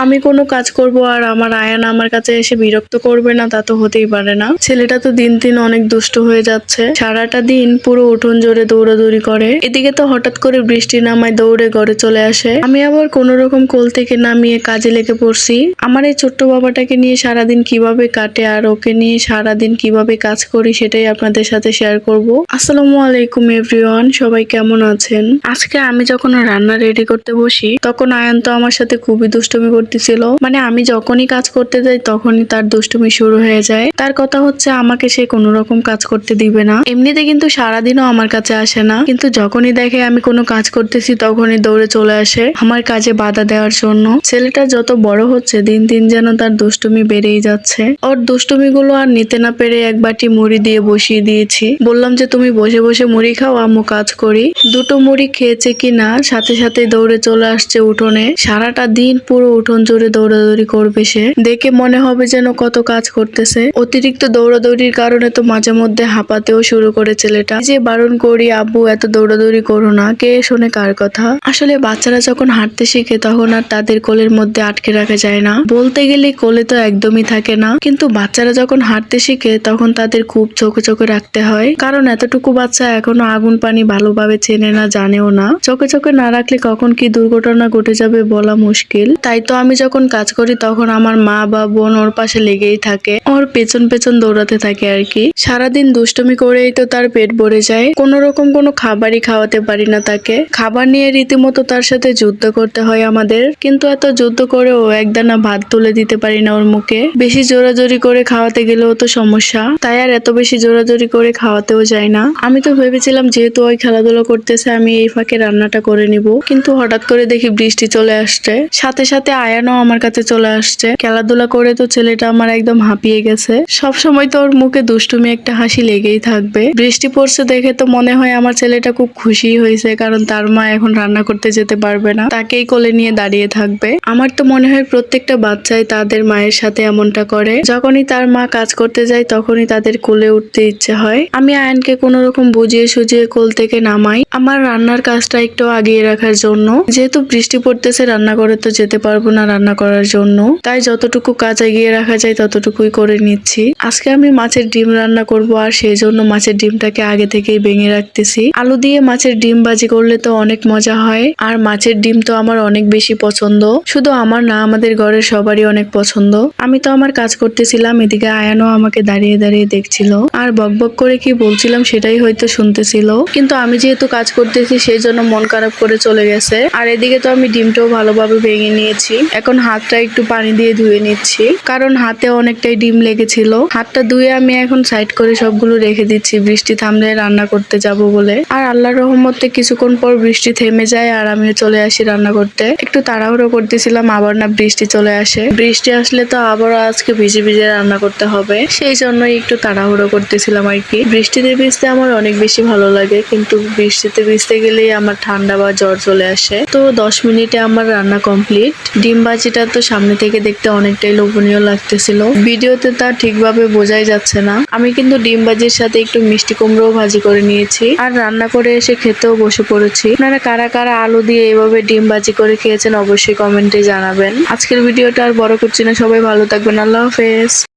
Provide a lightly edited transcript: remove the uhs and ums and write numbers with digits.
আমি কোনো কাজ করব আর আমার আয়ান আমার কাছে এসে বিরক্ত করবে না, তা তো হতেই পারে না। ছেলেটা তো দিন দিন অনেক দুষ্ট হয়ে যাচ্ছে, সারাটা দিন পুরো উঠোন জোরে দৌড়াদৌড়ি করে। এদিকে তো হঠাৎ করে বৃষ্টি নামায় দৌড়ে ঘরে চলে আসে। আমি আবার কোন রকম কোল থেকে নামিয়ে কাজে লেগে পড়ছি। আমার এই ছোট্ট বাবাটাকে নিয়ে সারাদিন কিভাবে কাটে আর ওকে নিয়ে সারাদিন কিভাবে কাজ করি সেটাই আপনাদের সাথে শেয়ার করব। আসসালামু আলাইকুম এভরিওয়ান, সবাই কেমন আছেন? আজকে আমি যখন রান্না রেডি করতে বসি তখন আয়ান তো আমার সাথে খুবই দুষ্টুমি করতেছিল। মানে আমি যখনই কাজ করতে যাই তখনই তার দুষ্টুমি শুরু হয়ে যায়। তার কথা হচ্ছে আমাকে সে কোনো রকম কাজ করতে দিবে না। এমনিতে কিন্তু সারাদিনও আমার কাছে আসে না, কিন্তু যখনই দেখে আমি কোনো কাজ করতেছি তখনই দৌড়ে চলে আসে আমার কাজে বাধা দেওয়ার জন্য। ছেলেটা যত বড় হচ্ছে দিন দিন যেন তার দুষ্টুমি বেড়েই যাচ্ছে। ওর দুষ্টুমি গুলো আর নিতে না পেরে এক বাটি মুড়ি দিয়ে বসিয়ে দিয়েছি। বললাম যে তুমি বসে বসে মুড়ি খাও, আম্মু কাজ করি। দুটো মুড়ি খেয়েছে কিনা সাথে সাথে দৌড়ে চলে আসছে উঠোনে। সারাটা দিন পুরো উঠোন জুড়ে দৌড়াদৌড়ি করবে সে। দেখে মনে হবে যেন কত কাজ করতেছে। অতিরিক্ত দৌড়াদৌড়ির কারণে তো মাঝে মধ্যে হাঁপাতেও শুরু করে ছেলেটা। যে বারণ করি আব্বু এত দৌড়াদৌড়ি করো না, কে শোনে কার কথা। আসলে বাচ্চারা যখন হাঁটতে শিখে তখন আর তাদের কোলের মধ্যে আটকে রাখা যায় না। বলতে গেলে কোলে তো একদমই থাকে না, কিন্তু বাচ্চারা যখন হাঁটতে শিখে তখন তাদের খুব চোখে চোখে রাখতে হয়। কারণ এতটুকু বাচ্চা এখনো আগুন পানি ভালোভাবে চেনে না, জানেও না। চোখে চোখে না রাখলে কখন কি দুর্ঘটনা ঘটে যাবে বলা মুশকিল। তাই তো আমি যখন কাজ করি তখন আমার মা বা বোন ওর পাশে লেগেই থাকে, ওর পেছন পেছন দৌড়াতে থাকে আর কি। সারাদিন দুষ্টুমি করেই তো তার পেট ভরে যায়। কোন রকম কোনো খাবারই খাওয়াতে পারি না তাকে। খাবার নিয়ে রীতিমতো তার সাথে যুদ্ধ করতে হয় আমাদের, কিন্তু এত যুদ্ধ করেও একদানা ভাত তুলে দিতে পারি না ওর মুখে। বেশি জোরাজোরি করে খাওয়াতে গেলেও তো সমস্যা, তাই আর এত বেশি জোরাজোরি করে খাওয়াতেও যায় না। আমি তো ভেবেছিলাম যেহেতু ওই খেলাধুলা করতেছে আমি এই ফাঁকে রান্নাটা করে নিব, কিন্তু হঠাৎ করে দেখি বৃষ্টি চলে আসছে। সাথে সাথে আয়ানও আমার কাছে চলে আসছে। খেলাধুলা করে তো ছেলেটা আমার একদম হাঁপিয়ে গেছে। সব সময় তো ওর মুখে দুষ্টুমি একটা হাসি লেগেই থাকবে। বৃষ্টি পড়ছে দেখে তো মনে হয় আমার ছেলেটা খুব খুশি হয়েছে, কারণ তার মা এখন রান্না করতে যেতে পারবে না, তাকেই কোলে নিয়ে দাঁড়িয়ে থাকবে। আমার তো মনে হয় প্রত্যেকটা বাচ্চাই তাদের মায়ের সাথে এমনটা করে। যখনই তার মা কাজ করতে যায় তখনই তাদের কোলে উঠতে ইচ্ছে হয়। আমি আয়ানকে কোনো রকম বুঝিয়ে সুঝিয়ে কোল থেকে নামাই আমার রান্নার কাজটা একটু আগিয়ে রাখার জন্য। যেহেতু বৃষ্টি পড়তেছে রান্না করে তো যেতে পারবো না রান্না করার জন্য, তাই যতটুকু কাজ এগিয়ে রাখা যায় ততটুকুই করে নিচ্ছি। আজকে আমি মাছের ডিম রান্না করব, আর সেই জন্য মাছের ডিমটাকে আগে থেকেই ভেঙে রাখতেছি। আলু দিয়ে মাছের ডিম ভাজি করলে তো অনেক মজা হয়, আর মাছের ডিম তো আমার অনেক বেশি পছন্দ। শুধু আমার না, আমাদের ঘরের সবারই অনেক পছন্দ। আমি তো আমার কাজ করতেছিলাম, এদিকে আয়ানও আমাকে দাঁড়িয়ে দাঁড়িয়ে দেখছিল আর বকবক করে কি বলছিলাম সেটাই হয়তো শুনতেছিল। কিন্তু আমি যেহেতু কাজ করতেছি সেই জন্য মন খারাপ করে চলে গেছে। আর এদিকে তো আমি ডিমটাও ভালোভাবে ভেঙে নিয়েছি। এখন হাতটা একটু পানি দিয়ে ধুয়ে নিচ্ছি, কারণ হাতে অনেকটাই ডিম লেগেছিল। হাতটা ধুয়ে আমি এখন সাইড করে সবগুলো রেখে দিচ্ছি বৃষ্টি থামলে রান্না করতে যাব বলে। আর আল্লাহর রহমতে কিছুক্ষণ পর বৃষ্টি থেমে যায় আর আমিও চলে আসি রান্না করতে। একটু তাড়াহুড়ো করতেছিলাম, আবার না বৃষ্টি চলে আসে। বৃষ্টি আসলে তো আবারও আজকে ভিজে ভিজে রান্না করতে হবে, সেই জন্যই একটু তাড়াহুড়ো করতেছিলাম আর কি। বৃষ্টিতে ভিজতে আমার অনেক বেশি ভালো লাগে, কিন্তু বৃষ্টিতে ভিজতে গেলেই আমার ঠান্ডা বা জ্বর চলে আসে। তো 10 মিনিটে আমার রান্না কমপ্লিট। ডিম ভাজিটা তো সামনে থেকে দেখতে অনেকটাই লোভনীয় লাগতেছিল, ভিডিওতে তা ঠিকভাবে বোঝাই যাচ্ছে না। আমি কিন্তু ডিম ভাজির সাথে একটু মিষ্টি কুমড়োও ভাজি করে নিয়েছি, আর রান্না করে এসে খেতেও বসে পড়েছি। আপনারা কারা কারা আলু দিয়ে এভাবে ডিম ভাজি করে খেয়েছেন অবশ্যই কমেন্টে জানাবেন। আজকের ভিডিওটা আর বড় করছি না, সবাই ভালো থাকবেন, আল্লাহ হাফেজ।